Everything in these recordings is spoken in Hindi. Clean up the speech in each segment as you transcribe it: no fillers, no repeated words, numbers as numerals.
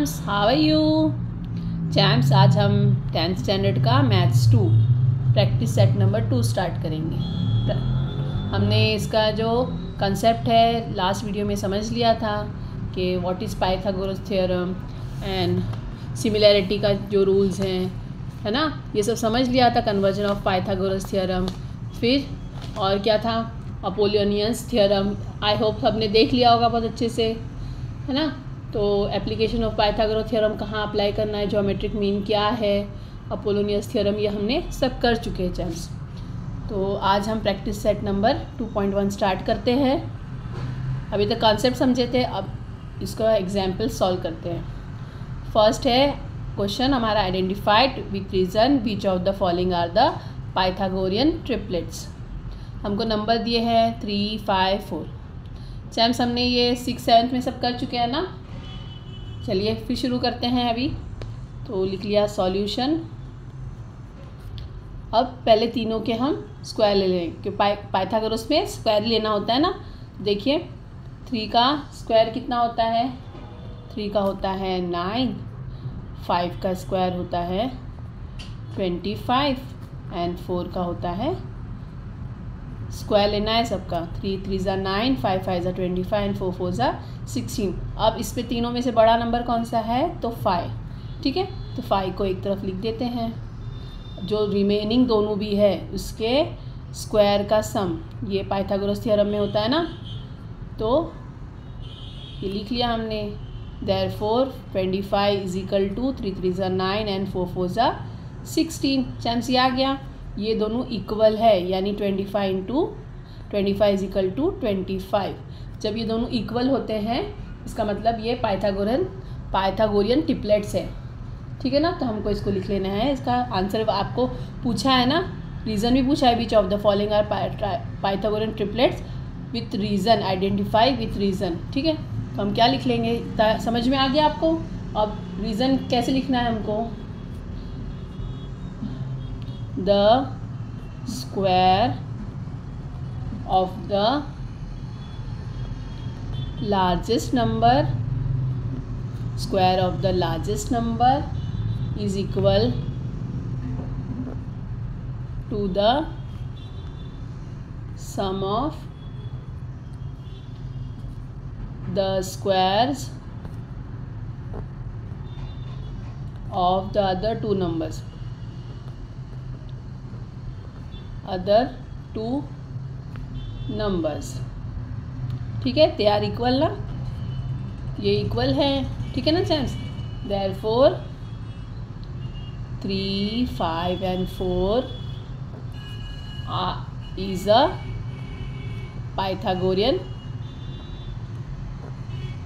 Champs, how are you champs. आज हम 10th स्टैंडर्ड का maths 2 practice set number 2 start करेंगे। हमने इसका जो कंसेप्ट है लास्ट वीडियो में समझ लिया था कि what is Pythagoras theorem and similarity का जो रूल्स हैं, है ना, ये सब समझ लिया था। कन्वर्जन ऑफ पाइथागोरस थ्योरम, फिर और क्या था, अपोलियोनियस थ्योरम। आई होप सबने देख लिया होगा बहुत अच्छे से, है ना। तो एप्लीकेशन ऑफ पाइथागोरस थ्योरम कहाँ अप्लाई करना है, ज्योमेट्रिक मीन क्या है, अपोलियोनियस थ्योरम, ये हमने सब कर चुके हैं चैम्प्स। तो आज हम प्रैक्टिस सेट नंबर 2.1 स्टार्ट करते हैं। अभी तक कॉन्सेप्ट समझे थे, अब इसका एग्जाम्पल सॉल्व करते हैं। फर्स्ट है क्वेश्चन हमारा, identified with reason which of the following are the Pythagorean triplets. हमको नंबर दिए हैं 3, 5, 4। चैम्प्स हमने ये 6, 7 में सब कर चुके हैं ना। चलिए फिर शुरू करते हैं। अभी तो लिख लिया सॉल्यूशन। अब पहले तीनों के हम स्क्वायर ले लेंगे, क्योंकि पाइथागोरस में स्क्वायर लेना होता है ना। देखिए 3 का स्क्वायर कितना होता है, 3 का होता है 9, 5 का स्क्वायर होता है 25 एंड 4 का होता है, स्क्वायर लेना है सबका। 3 3 ज़ा 9, 5 5 ज़ा 25 एंड 4 4 ज़ा 16। अब इस पे तीनों में से बड़ा नंबर कौन सा है, तो 5। ठीक है, तो 5 को एक तरफ लिख देते हैं। जो रिमेनिंग दोनों भी है उसके स्क्वायर का सम, ये पाइथागोरस थ्योरम में होता है ना, तो ये लिख लिया हमने। देयरफॉर 25 इज इक्वल टू 3 3 ज़ा 9 एंड 4 4 ज़ा 16। चैम्प्स ये आ गया, ये दोनों इक्वल है, यानी 25 इंटू 25 इज इक्वल टू 25। जब ये दोनों इक्वल होते हैं इसका मतलब ये पाइथागोरियन ट्रिपलेट्स है। ठीक है ना, तो हमको इसको लिख लेना है। इसका आंसर आपको पूछा है ना, रीज़न भी पूछा है, which of the following are Pythagorean triplets with reason, identify with reason. ठीक है, तो हम क्या लिख लेंगे, समझ में आ गया आपको। अब रीज़न कैसे लिखना है हमको, the square of the largest number is equal to the sum of the squares of the other two numbers, ठीक है, दे आर इक्वल ना, ये इक्वल है। ठीक है ना champs. Therefore 3, 5 and 4 is a Pythagorean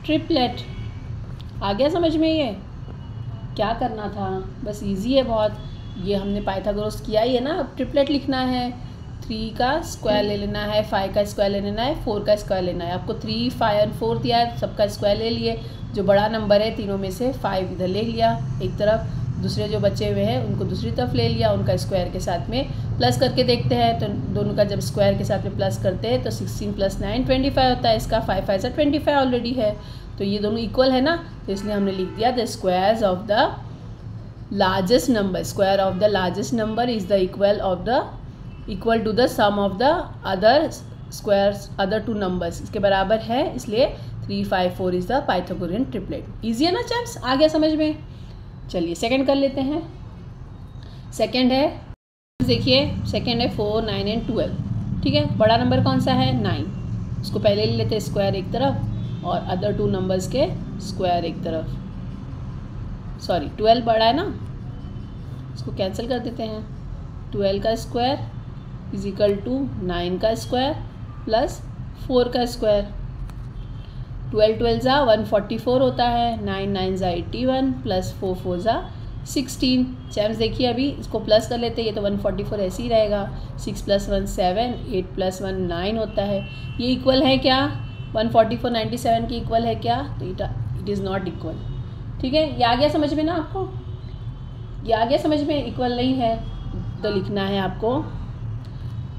triplet. आ गया समझ में। ये क्या करना था, बस इजी है बहुत। ये हमने पाइथागोरस किया ही है ना। अब ट्रिपलेट लिखना है, 3 का स्क्वायर ले लेना है, 5 का स्क्वायर ले लेना है, 4 का स्क्वायर लेना है। आपको 3, 5 एंड 4 दिया है, सबका स्क्वायर ले लिए। जो बड़ा नंबर है तीनों में से 5 इधर ले लिया एक तरफ, दूसरे जो बचे हुए हैं उनको दूसरी तरफ ले लिया, उनका स्क्वायर के साथ में प्लस करके देखते हैं। तो दोनों का जब स्क्वायर के साथ में प्लस करते हैं तो 16 + 9 25 होता है। इसका 5 5 से 25 ऑलरेडी है, तो ये दोनों इक्वल है ना, तो इसलिए हमने लिख दिया the squares of the largest number, square of the largest number is the equal to the sum of the other squares other two numbers, इसके बराबर है। इसलिए 3, 5, 4 is the Pythagorean triplet. Easy है ना चैम्प्स, आ गया समझ में। चलिए सेकंड कर लेते हैं। सेकंड है, देखिए सेकंड है 4, 9 एंड 12। ठीक है, बड़ा नंबर कौन सा है, 9। उसको पहले ले लेते हैं स्क्वायर एक तरफ और अदर टू नंबर्स के स्क्वायर एक तरफ। सॉरी 12 बड़ा है ना, इसको कैंसिल कर देते हैं। 12 का स्क्वायर इज इक्वल टू 9 का स्क्वायर प्लस 4 का स्क्वायर। 12 12 ज़ा 144 होता है, 9 9 ज़ा 81 प्लस 4 4 ज़ा 16। चैम्प्स देखिए अभी इसको प्लस कर लेते हैं, ये तो 144 ऐसे ही रहेगा। 6 + 1 7, 8 + 1 9 होता है। ये इक्वल है क्या, 144 97 के इक्वल है क्या, तो इट इज़ नॉट इक्वल। ठीक है, ये आ गया समझ में ना आपको, ये आ गया समझ में। इक्वल नहीं है तो लिखना है आपको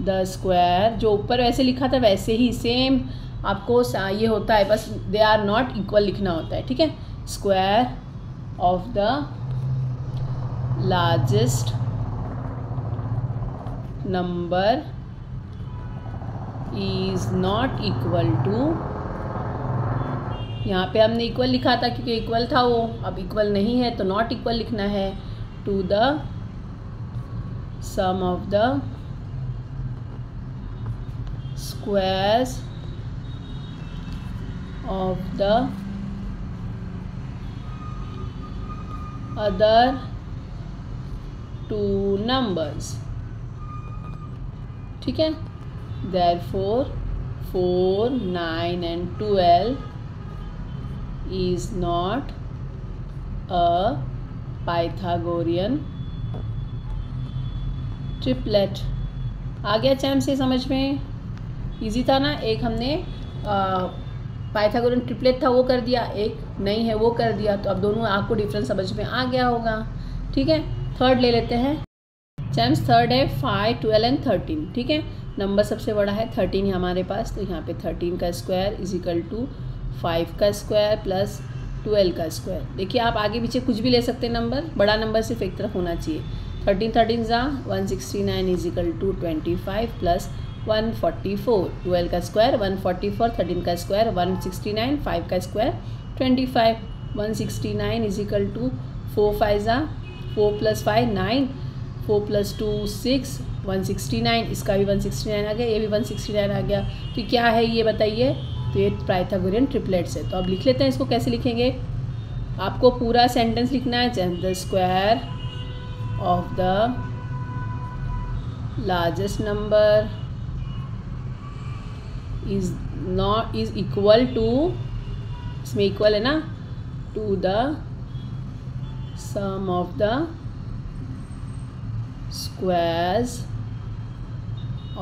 द स्क्वायर, जो ऊपर वैसे लिखा था वैसे ही सेम आपको ये होता है, बस दे आर नॉट इक्वल लिखना होता है। ठीक है, square of the largest number is not equal to, यहाँ पे हमने इक्वल लिखा था क्योंकि इक्वल था वो, अब इक्वल नहीं है तो नॉट इक्वल लिखना है, to the sum of the squares of the other two numbers. ठीक है, therefore 4, 9 and 12 is not a Pythagorean triplet। आ गया चैम से समझ में? इजी था ना। एक हमने पाइथागोरियन ट्रिपलेट था वो कर दिया, एक नहीं है वो कर दिया, तो अब दोनों आपको डिफरेंस समझ में आ गया होगा। ठीक है, थर्ड ले लेते हैं चैम्स। थर्ड है 5, 12 एंड 13। ठीक है, नंबर सबसे बड़ा है 13 हमारे पास, तो यहाँ पे 13 का स्क्वायर इज इक्वल टू 5 का स्क्वायर प्लस 12 का स्क्वायर। देखिए आप आगे पीछे कुछ भी ले सकते हैं नंबर, बड़ा नंबर सिर्फ एक तरफ होना चाहिए। 13 13 ज़ा 169 इज इक्वल टू 25 प्लस 144। 12 का स्क्वायर 144, 13 का स्क्वायर 169, 5 का स्क्वायर 25। 169 इज इक्वल टू 4 5 ज़ा 4 प्लस 5 9, 4 प्लस 2 6, 169। इसका भी 169 आ गया, ये भी 169 आ गया। तो क्या है ये बताइए? तो ये पाइथागोरियन ट्रिपलेट्स है। तो अब लिख लेते हैं इसको। कैसे लिखेंगे? आपको पूरा सेंटेंस लिखना है। The square of the largest number is equal to, इसमें इक्वल है ना, to the sum of the squares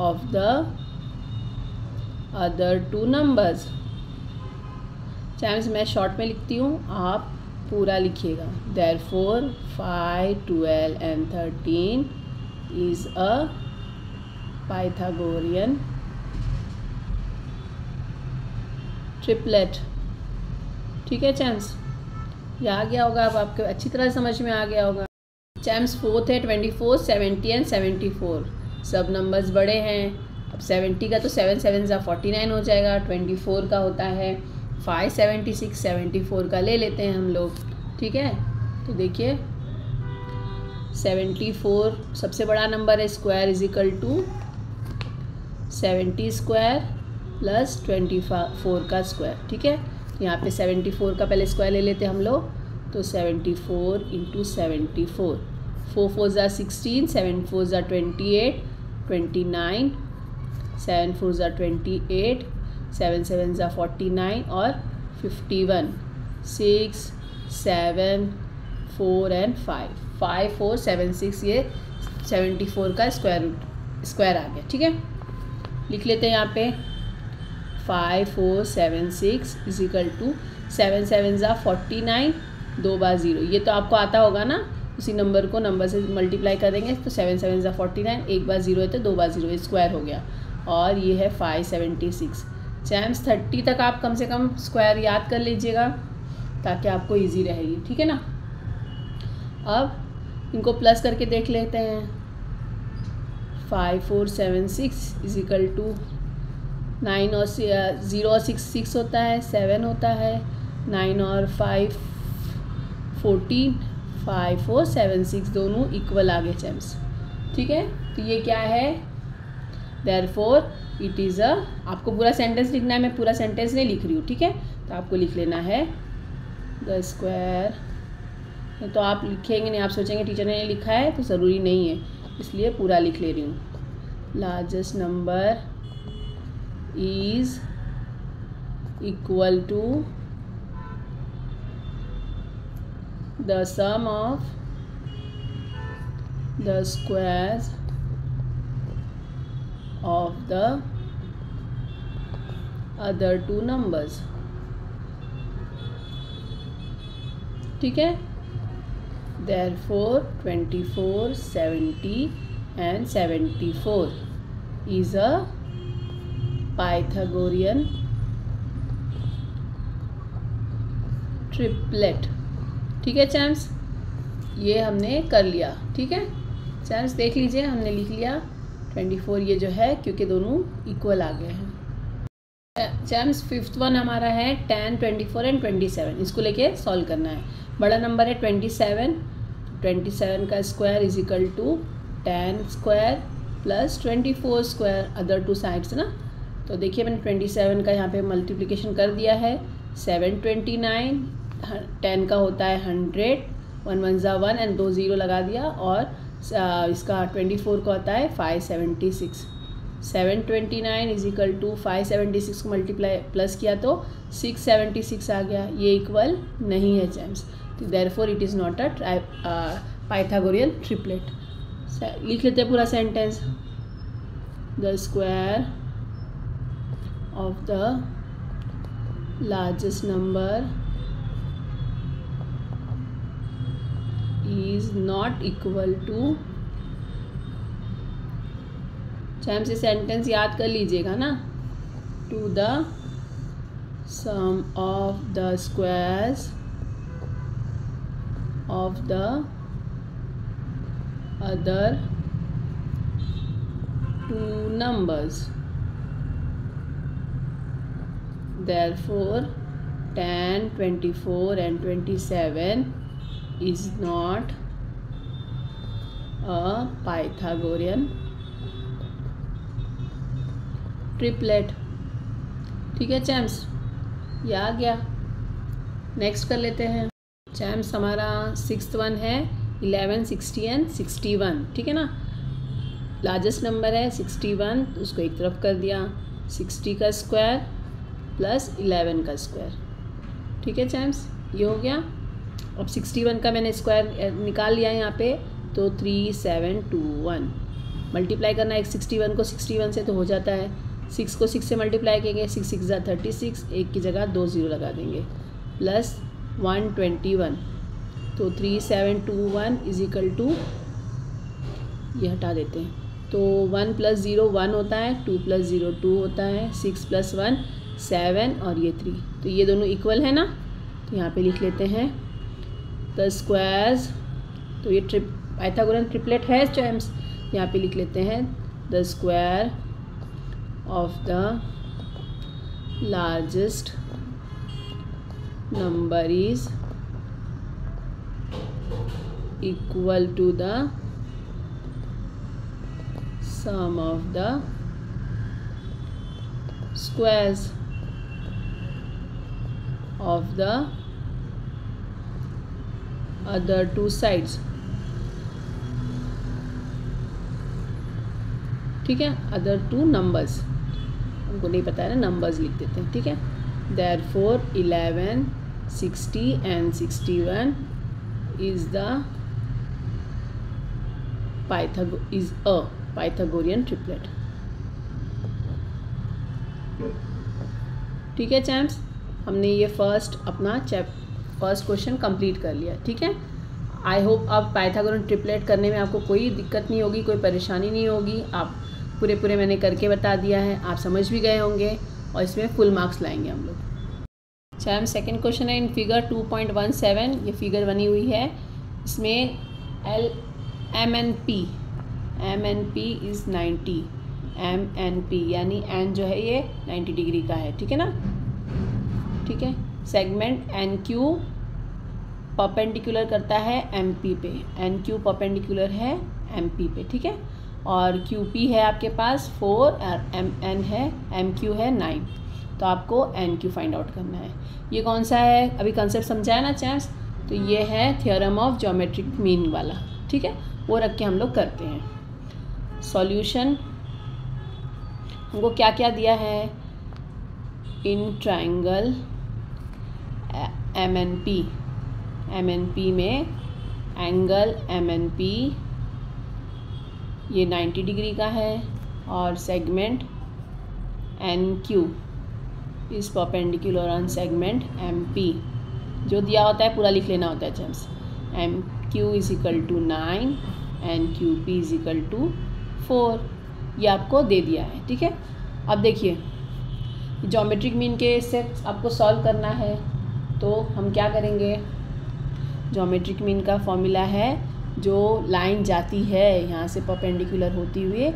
of the other two numbers। Champs मैं शॉर्ट में लिखती हूँ, आप पूरा लिखिएगा। therefore 5, 12 and 13 is a Pythagorean triplet। ठीक है चैम्स, ये आ गया होगा, अब आपके अच्छी तरह समझ में आ गया होगा। चैम्स फोर्थ है 24, 70 एंड 74। सब नंबर्स बड़े हैं। अब 70 का तो 7 7 ज़ा 49 हो जाएगा। 24 का होता है 576, 74 का ले लेते हैं हम लोग। ठीक है, तो देखिए 74 सबसे बड़ा नंबर है। Square is equal to 70 square plus 24 का स्क्वायर। ठीक है, तो यहाँ पे 74 का पहले स्क्वायर ले लेते हैं हम लोग, तो 74 इंटू 74। 4 4 ज़ा 16, 7 4 ज़ा 28, 29, 7 4 ज़ा 28, 7 7 ज़ा 49 और 51। 6 7 4 एंड 5, 5 4 7 6, ये 74 का स्क्वायर आ गया। ठीक है, लिख लेते हैं यहाँ पे 5 4 7 6 इज इक्वल टू 7 7 ज़ा 49, 2 बार 0। ये तो आपको आता होगा ना, उसी नंबर को नंबर से मल्टीप्लाई कर देंगे तो 7 7 ज़ा 49, 1 बार 0 है तो 2 बार 0, स्क्वायर हो गया। और ये है 576। चैम्स 30 तक आप कम से कम स्क्वायर याद कर लीजिएगा ताकि आपको इजी रहेगी। ठीक है ना। अब इनको प्लस करके देख लेते हैं। 5 4 7 6 इज इक्वल टू 9 और 0 और 6 6 होता है, 7 होता है, 9 और 5 14, 5 4 7 6 दोनों इक्वल आ गए चैम्स। ठीक है, तो ये क्या है? देयरफॉर इट इज़ अ, आपको पूरा सेंटेंस लिखना है, मैं पूरा सेंटेंस नहीं लिख रही हूँ। ठीक है, तो आपको लिख लेना है द स्क्वायर। तो आप लिखेंगे नहीं, आप सोचेंगे टीचर ने लिखा है, तो ज़रूरी नहीं है, इसलिए पूरा लिख ले रही हूँ। Largest number is equal to the sum of the squares of the other two numbers। ठीक है, therefore 24 70 and 74 is a Pythagorean triplet। ठीक है चैम्स, ये हमने कर लिया। ठीक है चैम्स, देख लीजिए हमने लिख लिया 24 ये जो है, क्योंकि दोनों इक्वल आ गए हैं। चैम्स फिफ्थ वन हमारा है 10, 24 एंड 27। इसको लेके सॉल्व करना है। बड़ा नंबर है 27, 27 का square is equal to 10 square plus 24 square, other two sides ना। तो देखिए मैंने 27 का यहाँ पे मल्टीप्लिकेशन कर दिया है। 729, 10 का होता है 100, 1 1 ज़ा 1 एंड 2 0 लगा दिया, और इसका 24 का होता है 576। 729 इज इक्वल टू 576 को मल्टीप्लाई प्लस किया तो 676 आ गया। ये इक्वल नहीं है चैम्स, तो therefore it is not a Pythagorean triplet. लिख लेते हैं पूरा sentence. The square of the largest number is not equal to, champs ये सेंटेंस याद कर लीजिएगा ना, to the sum of the squares of the other two numbers. Therefore 10, 24 and 27 is not a Pythagorean triplet. ठीक है चैम्स, ये आ गया। नेक्स्ट कर लेते हैं चैम्स, हमारा सिक्स्थ वन है 11, 60 एंड 61। ठीक है ना, लार्जेस्ट नंबर है 61, तो उसको एक तरफ कर दिया, 60 का स्क्वायर प्लस 11 का स्क्वायर। ठीक है चैम्स, ये हो गया। अब 61 का मैंने स्क्वायर निकाल लिया है यहाँ पे, तो 3721 मल्टीप्लाई करना है। 61 को 61 से तो हो जाता है, 6 को 6 से मल्टीप्लाई करेंगे, 6 6 ज़ा 36, एक की जगह 2 0 लगा देंगे, प्लस 121, तो 3721 इज इक्वल टू, ये हटा देते हैं, तो 1 + 0 1 होता है, 2 + 0 2 होता है, 6 + 1 7 और ये 3, तो ये दोनों इक्वल है ना। तो यहाँ पे लिख लेते हैं द स्क्वायर्स, तो ये पाइथागोरन ट्रिपलेट है चैम्स। यहाँ पे लिख लेते हैं the square of the largest number is equal to the sum of the squares of the other two sides। ठीक है, अदर टू नंबर्स, हमको नहीं पता है ना, नंबर्स लिख देते हैं। ठीक है, therefore 11, 60 and 61 is a Pythagorean triplet। ठीक है चैम्प्स, हमने ये फर्स्ट क्वेश्चन कंप्लीट कर लिया। ठीक है, आई होप अब पाइथागोरन ट्रिपलेट करने में आपको कोई दिक्कत नहीं होगी, कोई परेशानी नहीं होगी। आप पूरे मैंने करके बता दिया है, आप समझ भी गए होंगे, और इसमें फुल मार्क्स लाएंगे हम लोग। चैम सेकंड क्वेश्चन है इन फिगर 2.17, ये फिगर बनी हुई है, इसमें MNP इज़ 90, MNP यानी एन जो है ये 90 डिग्री का है। ठीक है ना, ठीक है, सेगमेंट NQ परपेंडिकुलर करता है MP पे, NQ परपेंडिकुलर है MP पे। ठीक है, और QP है आपके पास 4 और MN है, MQ है 9, तो आपको NQ फाइंड आउट करना है। ये कौन सा है, अभी कंसेप्ट समझाया ना चैम्स, तो ये है थ्योरम ऑफ ज्योमेट्रिक मीन वाला। ठीक है, वो रख के हम लोग करते हैं सॉल्यूशन। हमको क्या क्या दिया है, इन ट्राइंगल MNP में एंगल MNP ये 90 डिग्री का है, और सेगमेंट NQ इस परपेंडिकुलर ऑन सेगमेंट MP। जो दिया होता है पूरा लिख लेना होता है champs. MQ is equal to 9 and QP is equal to 4, ये आपको दे दिया है। ठीक है, अब देखिए ज्योमेट्रिक मीन के से आपको सॉल्व करना है, तो हम क्या करेंगे, ज्योमेट्रिक मीन का फॉर्मूला है, जो लाइन जाती है यहाँ से परपेंडिकुलर होती हुए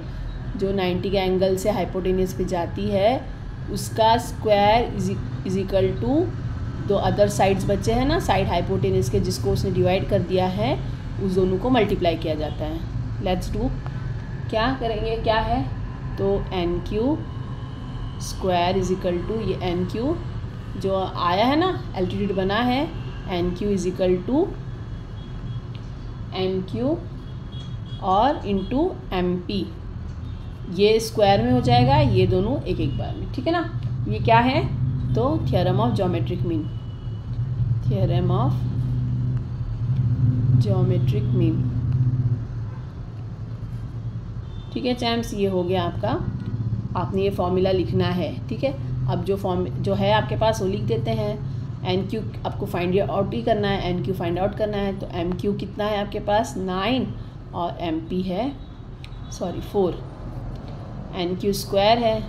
जो 90 के एंगल से हाइपोटेनियस पे जाती है, उसका स्क्वायर इज इक्वल टू दो अदर साइड्स बचे हैं ना, साइड हाइपोटेनियस के जिसको उसने डिवाइड कर दिया है, उस दोनों को मल्टीप्लाई किया जाता है। लेट्स डू, क्या करेंगे, क्या है तो N Q square is equal to ये एन क्यू जो आया है ना, एल्टीट्यूड बना है, N Q is equal to M Q और इंटू एम पी, ये स्क्वायर में हो जाएगा, ये दोनों एक एक बार में, ठीक है ना। ये क्या है तो theorem of geometric mean, theorem of geometric mean, ठीक है चैम्प्स, ये हो गया आपका। आपने ये फॉर्मूला लिखना है, ठीक है। अब जो है आपके पास वो लिख देते हैं। एन क्यू आपको फाइंड आउट ही करना है, एन क्यू फाइंड आउट करना है, तो एम क्यू कितना है आपके पास 9 और एम पी है 4, एन क्यू स्क्वायर है,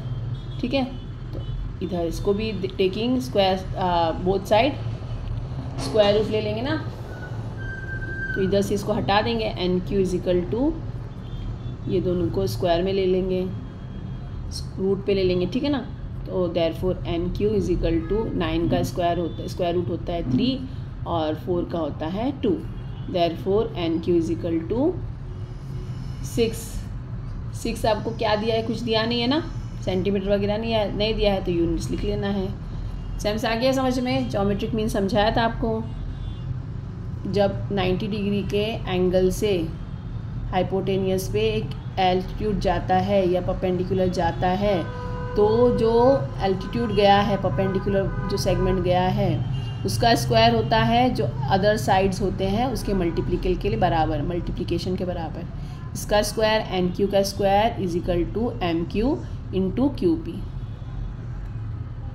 ठीक है। तो इधर इसको भी taking square both side square root ले लेंगे ना, तो इधर से इसको हटा देंगे, N Q is equal to ये दोनों को स्क्वायर में ले लेंगे, रूट पे ले लेंगे, ठीक है ना। तो therefore N Q is equal to 9 का स्क्वायर रूट होता है 3 और 4 का होता है 2, therefore N Q is equal to 6 आपको क्या दिया है, कुछ दिया नहीं है ना, सेंटीमीटर वगैरह नहीं दिया है, तो यूनिट्स लिख लेना है। सेम्स आ गया समझ में, ज्योमेट्रिक मीन समझाया था आपको। जब 90 डिग्री के एंगल से हाइपोटेनियस पे एक एल्टीट्यूड जाता है या परपेंडिकुलर जाता है, तो जो एल्टीट्यूड गया है, परपेंडिकुलर जो सेगमेंट गया है, उसका स्क्वायर होता है जो अदर साइड्स होते हैं उसके मल्टीप्लिकेशन के बराबर। इसका स्क्वायर एन क्यू का square is equal to M Q into Q P,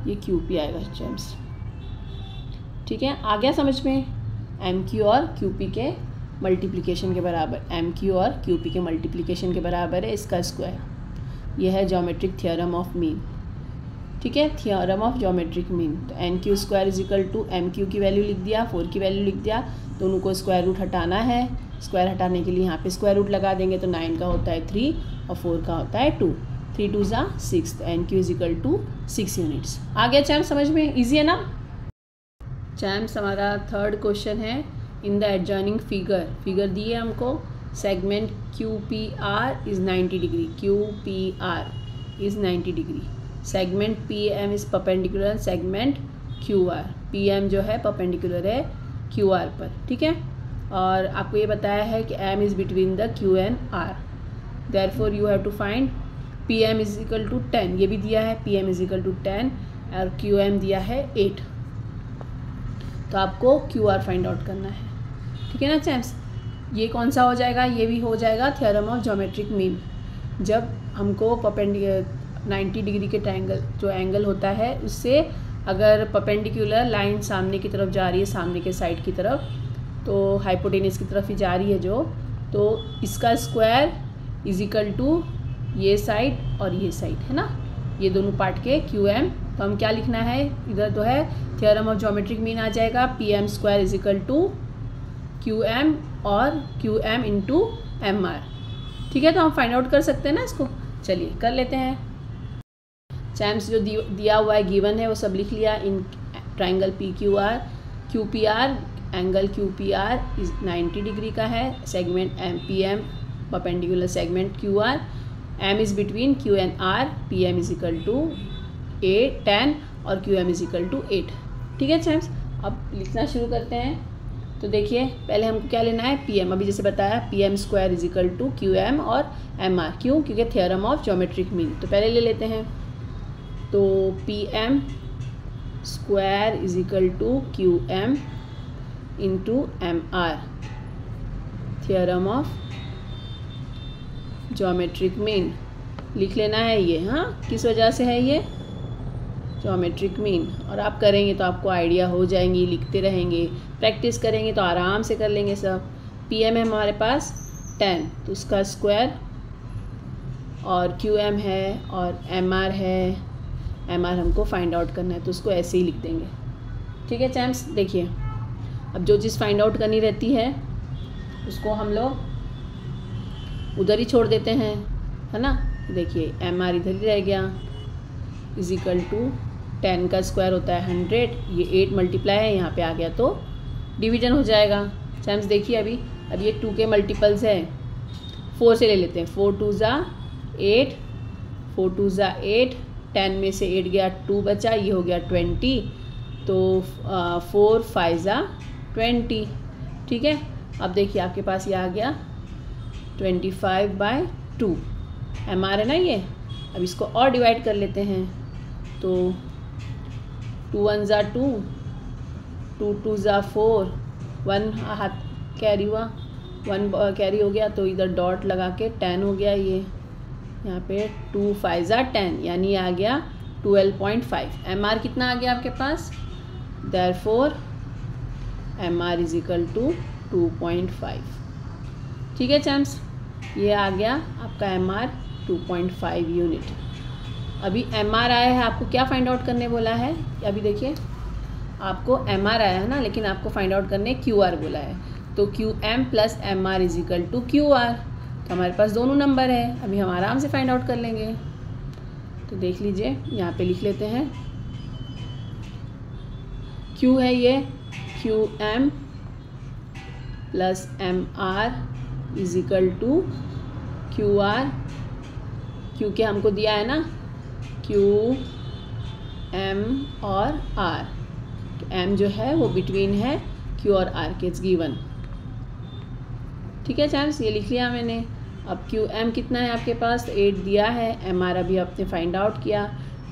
ये क्यू पी आएगा जेम्स, ठीक है। आ गया समझ में, एम क्यू और क्यू पी के मल्टीप्लिकेशन के बराबर, एम क्यू और क्यू पी के मल्टीप्लिकेशन के बराबर है इसका स्क्वायर। यह है ज्योमेट्रिक थ्योरम ऑफ मीन, ठीक है, थ्योरम ऑफ ज्योमेट्रिक मीन। तो N Q square is equal to M Q की वैल्यू लिख दिया, 4 की वैल्यू लिख दिया, दोनों को स्क्वायर रूट हटाना है। स्क्वायर हटाने के लिए यहाँ पे स्क्वायर रूट लगा देंगे, तो 9 का होता है 3 और 4 का होता है 2, 3 2 ज़ा 6, तो N Q is equal to 6 units. आ गया चैम्प समझ में, ईजी है ना। चैम्प्स हमारा थर्ड क्वेश्चन है, इन द एडजॉइनिंग फिगर दी है हमको, segment Q P R is 90 degree, Q P R is 90 degree, segment P M is perpendicular segment Q R, P M जो है परपेंडिकुलर है क्यू आर पर, ठीक है। और आपको ये बताया है कि M is between the Q and R, therefore you have to find P M is equal to 10, ये भी दिया है, P M is equal to 10 और क्यू एम दिया है 8, तो आपको क्यू आर फाइंड आउट करना है, ठीक है ना चैम्प्स। ये कौन सा हो जाएगा, ये भी हो जाएगा थ्योरम ऑफ ज्योमेट्रिक मीन। जब हमको 90 डिग्री के ट्रायंगल जो एंगल होता है उससे अगर परपेंडिकुलर लाइन सामने की तरफ जा रही है, सामने के साइड की तरफ, तो हाइपोटेनियस की तरफ ही जा रही है जो, तो इसका स्क्वायर इज इक्वल टू ये साइड और ये साइड है ना, ये दोनों पार्ट के क्यू एम। तो हम क्या लिखना है, इधर तो है थ्योरम ऑफ ज्योमेट्रिक मीन आ जाएगा, P M square is equal to Q M और Q M into M R, ठीक है। तो हम फाइंड आउट कर सकते हैं ना इसको, चलिए कर लेते हैं। चैम्प्स जो दिया हुआ है गिवन है वो सब लिख लिया। In triangle P Q R, Q P R angle Q P R is 90 degree का है, segment M P M perpendicular segment Q R, M is between Q and R, P M is equal to 10 और Q M is equal to 8, ठीक है चैम्प्स। अब लिखना शुरू करते हैं। तो देखिए पहले हमको क्या लेना है, पी एम, अभी जैसे बताया P M square is equal to Q M और एम आर, क्यों, क्योंकि थ्योरम ऑफ ज्योमेट्रिक मीन। तो पहले ले लेते हैं, तो P M square is equal to Q M into M R, theorem of geometric mean लिख लेना है ये। हाँ, किस वजह से है ये, ज्योमेट्रिक मीन। और आप करेंगे तो आपको आइडिया हो जाएंगी, लिखते रहेंगे, प्रैक्टिस करेंगे तो आराम से कर लेंगे सब। पी एम है हमारे पास 10, तो उसका स्क्वायर, और क्यू एम है और एम आर है, एम आर हमको फाइंड आउट करना है, तो उसको ऐसे ही लिख देंगे, ठीक है चैम्प्स। देखिए अब जो चीज़ फाइंड आउट करनी रहती है उसको हम लोग उधर ही छोड़ देते हैं, है ना। देखिए MR इधर ही रह गया, इज इक्वल टू 10 का स्क्वायर होता है 100, ये 8 मल्टीप्लाई है, यहाँ पे आ गया तो डिवीजन हो जाएगा। चैम्स देखिए अब ये 2 के मल्टीपल्स है, 4 से ले लेते हैं। 4 2 ज़ा 8, 4 2 ज़ा 8, 10 में से 8 गया 2 बचा, ये हो गया 20, तो 4 5 ज़ा 20, ठीक है। अब देखिए आपके पास ये आ गया 25/2, MR है ना ये। अब इसको और डिवाइड कर लेते हैं, तो 2 1 ज़ा 2, 2 2 ज़ा 4, 1 हाथ कैरी हुआ, 1 कैरी हो गया, तो इधर डॉट लगा के 10 हो गया ये यहाँ पे। 2 5 ज़ा 10, यानी आ गया 12.5। MR कितना आ गया आपके पास, therefore MR is equal to 2.5। ठीक है चैम्स, ये आ गया आपका MR 2.5 यूनिट। अभी MR आया है, आपको क्या फाइंड आउट करने बोला है। अभी देखिए आपको MR आया है ना, लेकिन आपको फाइंड आउट करने QR बोला है, तो QM plus MR is equal to QR। तो हमारे पास दोनों नंबर है, अभी हम आराम से फाइंड आउट कर लेंगे। तो देख लीजिए यहाँ पे लिख लेते हैं, Q है ये, QM plus MR is equal to QR। Q के हमको दिया है ना, Q M और R, तो M जो है वो बिटवीन है Q और R के, इट्स गिवन। ठीक है चैम्स, ये लिख लिया मैंने। अब QM कितना है आपके पास, 8 दिया है, MR अभी आपने फाइंड आउट किया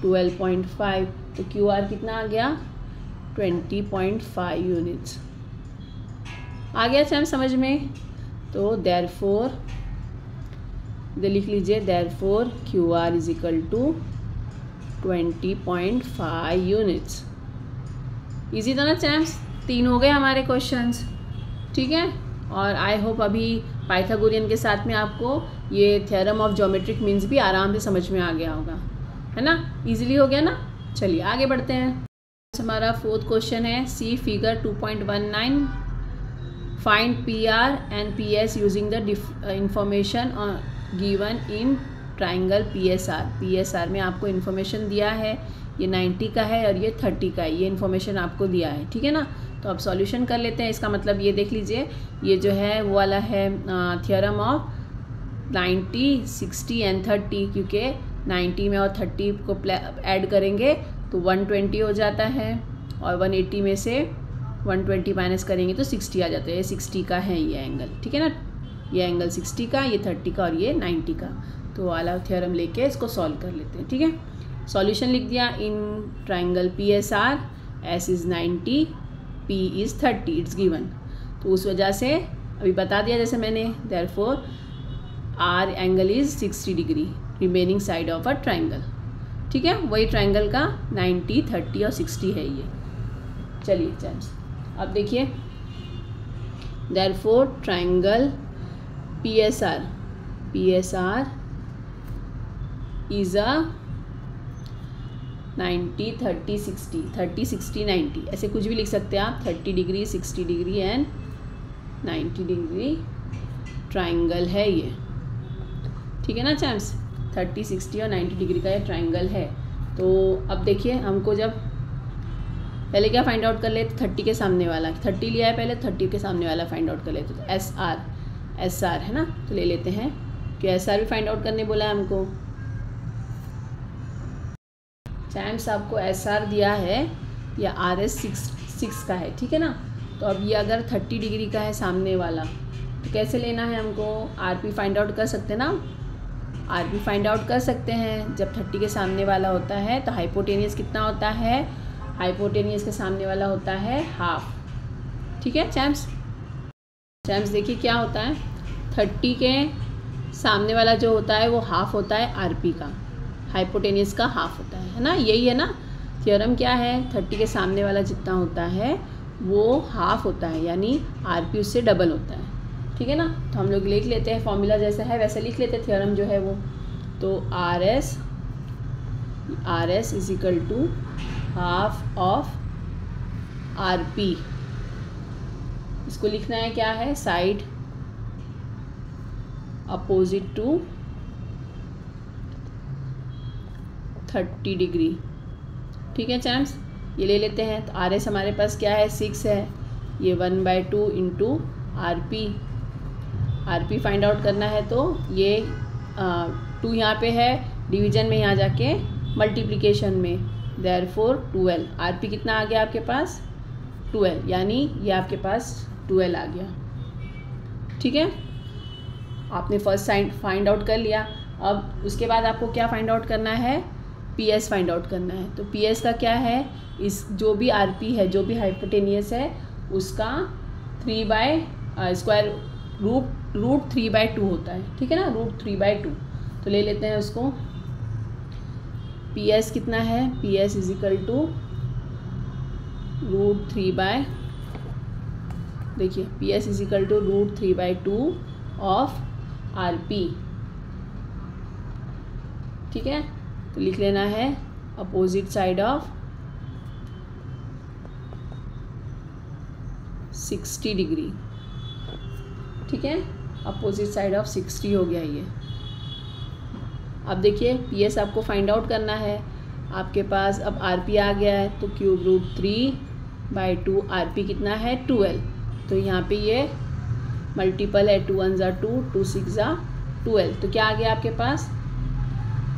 12.5, तो QR कितना आ गया 20.5 यूनिट्स। आ गया चैम्स समझ में। तो देयरफॉर इधर लिख लीजिए, therefore QR is equal to 20.5 units. Easy था ना चैम्स, 3 हो गए हमारे क्वेश्चंस, ठीक है। और आई होप अभी पाइथागोरियन के साथ में आपको ये थ्योरम ऑफ ज्योमेट्रिक मीन्स भी आराम से समझ में आ गया होगा, है ना, इजीली हो गया ना। चलिए आगे बढ़ते हैं। हमारा 4th क्वेश्चन है, see figure 2.19, find PR and PS using the information given in triangle PSR। PSR में आपको इन्फॉर्मेशन दिया है, ये 90 का है और ये 30 का है, ये इन्फॉर्मेशन आपको दिया है, ठीक है ना। तो अब सॉल्यूशन कर लेते हैं। इसका मतलब ये देख लीजिए, ये जो है वो वाला है थ्योरम ऑफ 90, 60 एंड 30, क्योंकि 90 में और 30 को ऐड करेंगे तो 120 हो जाता है, और 180 में से 120 माइनस करेंगे तो 60 आ जाता है। ये 60 का है ये एंगल, ठीक है ना, ये एंगल 60 का, ये 30 का और ये 90 का। तो वाला थ्योरम लेके इसको सॉल्व कर लेते हैं, ठीक है। सॉल्यूशन लिख दिया, इन triangle PSR S is 90, P is 30, it's given. तो उस वजह से अभी बता दिया जैसे मैंने, therefore R angle is 60 degree remaining side of a triangle, ठीक है। वही ट्राइंगल का 90, 30 और 60 है ये। चलिए चैम्स, अब देखिए, therefore triangle PSR is a 90, 30, 60, 30, 60, 90, ऐसे कुछ भी लिख सकते हैं आप, 30 degree, 60 degree and 90 degree triangle है ये, ठीक है ना चैम्स। 30, 60 और 90 डिग्री का ये ट्राइंगल है। तो अब देखिए, हमको जब पहले क्या फाइंड आउट कर लेते, 30 के सामने वाला, 30 लिया है पहले, 30 के सामने वाला फाइंड आउट कर लेते, तो SR है ना, तो ले लेते हैं कि SR भी फाइंड आउट करने बोला है हमको। चैम्स आपको SR दिया है, या RS 6 का है, ठीक है ना। तो अब ये अगर 30 डिग्री का है सामने वाला, तो कैसे लेना है हमको, RP फाइंड आउट कर सकते हैं ना, RP फाइंड आउट कर सकते हैं। जब 30 के सामने वाला होता है तो हाइपोटेनियस कितना होता है, हाइपोटेनियस के सामने वाला होता है हाफ, ठीक है चैम्स। चैम्स देखिए क्या होता है, 30 के सामने वाला जो होता है वो हाफ होता है RP का, हाइपोटेनियस का हाफ होता है ना, यही है ना थ्योरम। क्या है, 30 के सामने वाला जितना होता है वो हाफ होता है, यानी RP उससे डबल होता है, ठीक है ना। तो हम लोग लिख लेते हैं, फॉर्मूला जैसा है वैसे लिख लेते हैं, थ्योरम जो है वो। तो RS is equal to half of RP, इसको लिखना है क्या है, साइड अपोजिट टू 30 डिग्री। ठीक है चैम्प्स, ये ले लेते हैं। तो आर एस हमारे पास क्या है, 6 है, ये 1/2 into R P find out करना है। तो ये 2 यहाँ पे है डिवीजन में, यहाँ जाके मल्टीप्लिकेशन में, देयरफॉर 12। आर पी कितना आ गया आपके पास, 12, यानी ये आपके पास 12 आ गया। ठीक है, आपने फर्स्ट फाइंड आउट कर लिया। अब उसके बाद आपको क्या फाइंड आउट करना है, पी एस फाइंड आउट करना है। तो पी एस का क्या है, इस जो भी आर पी है, जो भी हाइपोटेनियस है, उसका 3/√3/2 होता है। ठीक है ना, √3/2। तो ले लेते हैं उसको। पी एस कितना है, P S is equal to √3/, देखिए P S is equal to √3/2 of R P. ठीक है, तो लिख लेना है अपोजिट साइड ऑफ 60 डिग्री। ठीक है, अपोजिट साइड ऑफ 60 हो गया ये। अब देखिए पी एस आपको फाइंड आउट करना है। आपके पास अब आर पी आ गया है, तो √3/2 आर पी कितना है, 12। तो यहाँ पे ये मल्टीपल है, 2 1 = 2, 2 6 = 12। तो क्या आ गया आपके पास,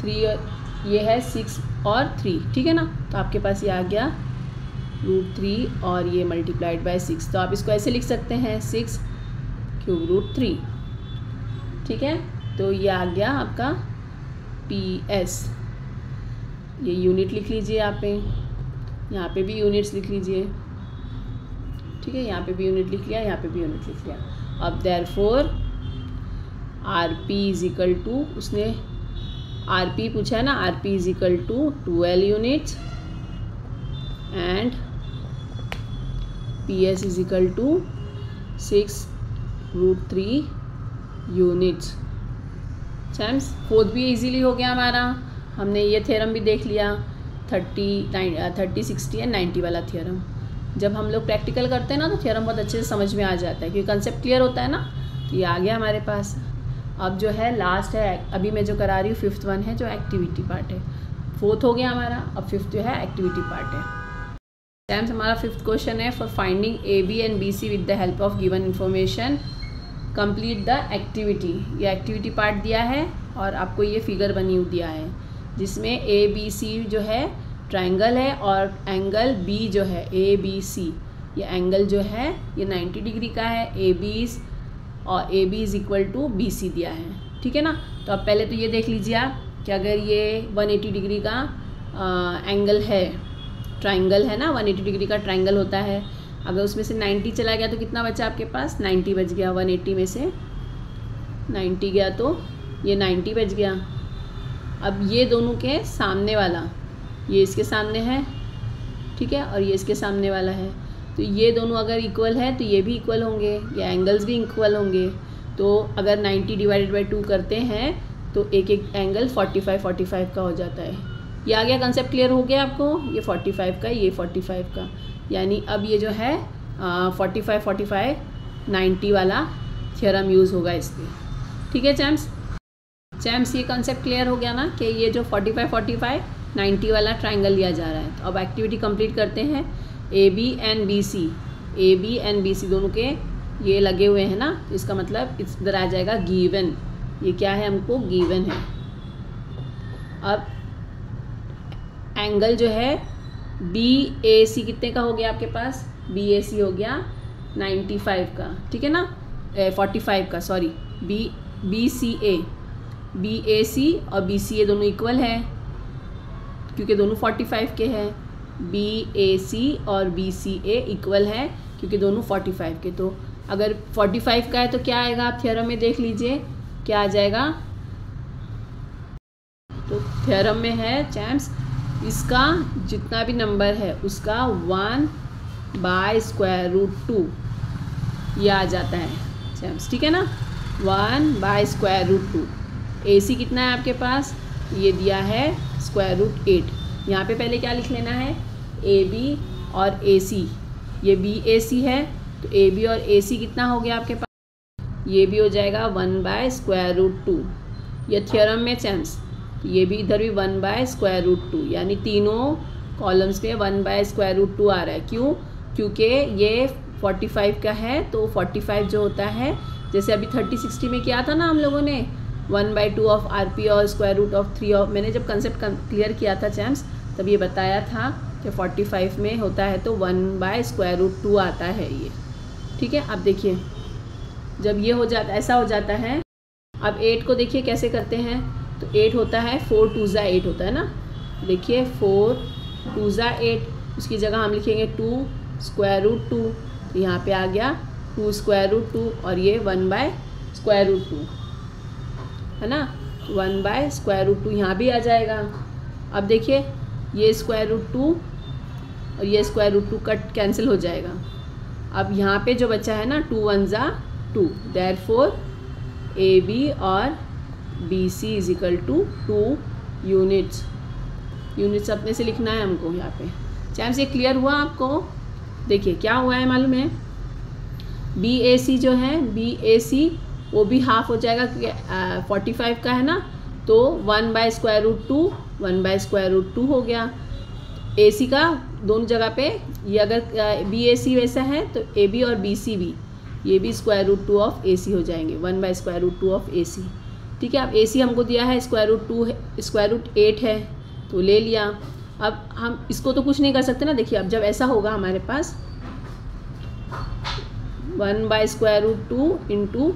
3, ये है 6 और 3। ठीक है ना, तो आपके पास ये आ गया √3 और ये मल्टीप्लाइड बाय 6। तो आप इसको ऐसे लिख सकते हैं, 6³ √3। ठीक है, तो ये आ गया आपका पी एस। ये यूनिट लिख लीजिए यहाँ पे भी यूनिट्स लिख लीजिए। ठीक है, यहाँ पे भी यूनिट लिख लिया, यहाँ पे भी यूनिट लिख लिया। अब therefore R P is equal to, उसने आर पी पूछा है ना, R P is equal to 12 units and P S is equal to 6√3 units. Champs, fourth भी इजीली हो गया हमारा। हमने ये थ्योरम भी देख लिया, 30, 60 एंड 90 वाला थ्योरम। जब हम लोग प्रैक्टिकल करते हैं ना, तो थ्योरम बहुत अच्छे से समझ में आ जाता है, क्योंकि कंसेप्ट क्लियर होता है ना। तो ये आ गया हमारे पास। अब जो है लास्ट है, अभी मैं जो करा रही हूँ 5th वन है, जो एक्टिविटी पार्ट है। 4th हो गया हमारा, अब 5th जो है एक्टिविटी पार्ट है। चैम्प्स, हमारा 5th क्वेश्चन है, for finding A B and B C with the help of given information complete the activity. ये एक्टिविटी पार्ट दिया है और आपको ये फिगर बनी हुई दिया है, जिसमें ए बी सी जो है ट्रायंगल है, और एंगल बी जो है ए बी सी, ये एंगल जो है ये 90 डिग्री का है। ए बी और A B is equal to B C दिया है। ठीक है ना, तो अब पहले तो ये देख लीजिए आप कि अगर ये 180 डिग्री का एंगल है, ट्रायंगल है ना, 180 डिग्री का ट्रायंगल होता है। अगर उसमें से 90 चला गया तो कितना बचा आपके पास, 90 बच गया। 180 में से 90 गया तो ये 90 बच गया। अब ये दोनों के सामने वाला, ये इसके सामने है, ठीक है, और ये इसके सामने वाला है। तो ये दोनों अगर इक्वल है तो ये भी इक्वल होंगे, ये एंगल्स भी इक्वल होंगे। तो अगर 90 / 2 करते हैं तो एक एक एंगल 45 का हो जाता है। ये आ गया, कंसेप्ट क्लियर हो गया आपको। ये 45 का, ये 45 का, यानी अब ये जो है 45 90 वाला थ्योरम यूज़ होगा इस पर। ठीक है चैम्प्स, ये कंसेप्ट क्लियर हो गया ना कि ये जो 45 90 वाला ट्रायंगल लिया जा रहा है। तो अब एक्टिविटी कंप्लीट करते हैं। A B and B C, A B and B C दोनों के ये लगे हुए हैं ना, तो इसका मतलब इधर आ जाएगा गिवन। ये क्या है, हमको गिवन है। अब एंगल जो है बी ए सी कितने का हो गया आपके पास, बी ए सी हो गया 95 का, ठीक है ना, 45 का, सॉरी, बी सी ए सी और बी सी ए दोनों इक्वल है क्योंकि दोनों 45 के हैं। बी ए सी और बी सी ए इक्वल है क्योंकि दोनों 45 के। तो अगर 45 का है तो क्या आएगा, आप थ्योरम में देख लीजिए क्या आ जाएगा। तो थ्योरम में है चैम्प्स, इसका जितना भी नंबर है उसका 1/√2 ये आ जाता है चैम्प्स, ठीक है ना, 1/√2। ए सी कितना है आपके पास, ये दिया है √8। यहाँ पे पहले क्या लिख लेना है, ए बी और ए सी, ये बी ए सी है तो ए बी और ए सी कितना हो गया आपके पास, ये भी हो जाएगा 1/√2। ये थ्योरम में चैम्स, ये भी इधर भी 1/√2, यानी तीनों कॉलम्स में 1/√2 आ रहा है। क्यों? क्योंकि ये 45 का है, तो 45 जो होता है, जैसे अभी 30/60 में किया था ना हम लोगों ने 1/2 ऑफ RP और √3 ऑफ, मैंने जब कंसेप्ट क्लियर किया था चैम्स तब ये बताया था कि 45 में होता है तो 1/√2 आता है ये। ठीक है, अब देखिए जब ये हो जाता, ऐसा हो जाता है, अब 8 को देखिए कैसे करते हैं। तो 8 होता है 4 2 8 होता है ना, देखिए 4 2 8, उसकी जगह हम लिखेंगे 2√2, तो यहाँ पे आ गया 2√2 और ये 1/√2 है ना, 1/√2 यहाँ भी आ जाएगा। अब देखिए ये √2 और ये √2 कट कैंसिल हो जाएगा। अब यहाँ पे जो बचा है ना 2 1 2, देयरफॉर AB और BC = 2 यूनिट्स अपने से लिखना है हमको यहाँ पे। चैम्स ये क्लियर हुआ आपको? देखिए क्या हुआ है मालूम है, BAC जो है, BAC वो भी हाफ हो जाएगा क्योंकि 45 का है ना, तो 1/√2 हो गया। AC का दोनों जगह पे, ये अगर BAC वैसा है तो AB और BC भी, ये भी √2 ऑफ AC हो जाएंगे, 1/√2 ऑफ AC। ठीक है, अब AC हमको दिया है √8 है तो ले लिया। अब हम इसको तो कुछ नहीं कर सकते ना, देखिए अब जब ऐसा होगा हमारे पास 1/√2 इंटू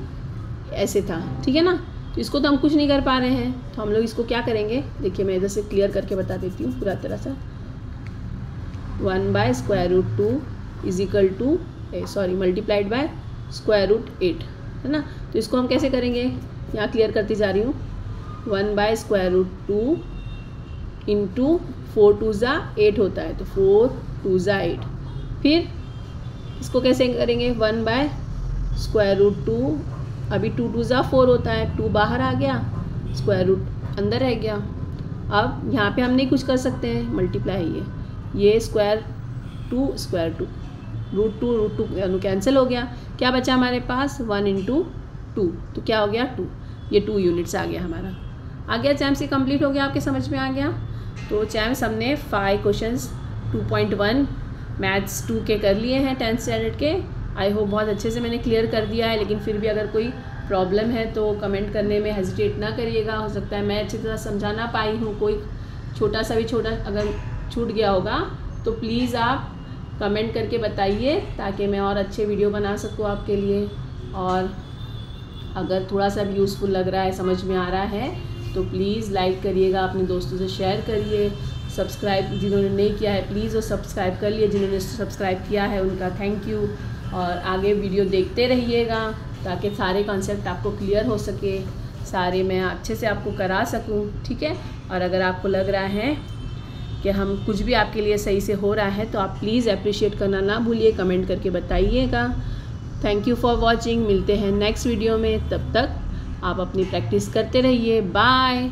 ऐसे था, ठीक है ना, तो इसको तो हम कुछ नहीं कर पा रहे हैं, तो हम लोग इसको क्या करेंगे, देखिए मैं इधर से क्लियर करके बता देती हूँ पूरा तरह से। 1/√2 मल्टीप्लाइड बाय √8 है ना, तो इसको हम कैसे करेंगे, यहाँ क्लियर करती जा रही हूँ। 1/√2 इंटू 4 2 8 होता है, तो 4 2 8, फिर इसको कैसे करेंगे 1/√2, अभी 2 2 4 होता है, 2 बाहर आ गया, √ अंदर रह गया। अब यहाँ पे हम नहीं कुछ कर सकते हैं, मल्टीप्लाई है ये √2 √2 कैंसिल हो गया, क्या बचा हमारे पास 1 × 2, तो क्या हो गया 2, ये 2 यूनिट्स आ गया हमारा। आ गया चैम्स, ये कंप्लीट हो गया, आपके समझ में आ गया। तो चैम्स हमने 5 क्वेश्चंस 2.1 मैथ्स 2 के कर लिए हैं 10th स्टैंडर्ड के। आई होप बहुत अच्छे से मैंने क्लियर कर दिया है, लेकिन फिर भी अगर कोई प्रॉब्लम है तो कमेंट करने में हेजिटेट ना करिएगा। हो सकता है मैं अच्छी तरह समझा ना पाई हूँ, कोई छोटा अगर छूट गया होगा तो प्लीज़ आप कमेंट करके बताइए, ताकि मैं और अच्छे वीडियो बना सकूँ आपके लिए। और अगर थोड़ा सा भी यूज़फुल लग रहा है, समझ में आ रहा है, तो प्लीज़ लाइक करिएगा, अपने दोस्तों से शेयर करिए। सब्सक्राइब जिन्होंने नहीं किया है प्लीज़ वो सब्सक्राइब कर लिए, जिन्होंने सब्सक्राइब किया है उनका थैंक यू। और आगे वीडियो देखते रहिएगा ताकि सारे कॉन्सेप्ट आपको क्लियर हो सके, सारे मैं अच्छे से आपको करा सकूं, ठीक है। और अगर आपको लग रहा है कि हम कुछ भी आपके लिए सही से हो रहा है तो आप प्लीज़ अप्रिशिएट करना ना भूलिए, कमेंट करके बताइएगा। थैंक यू फॉर वॉचिंग, मिलते हैं नेक्स्ट वीडियो में, तब तक आप अपनी प्रैक्टिस करते रहिए, बाय।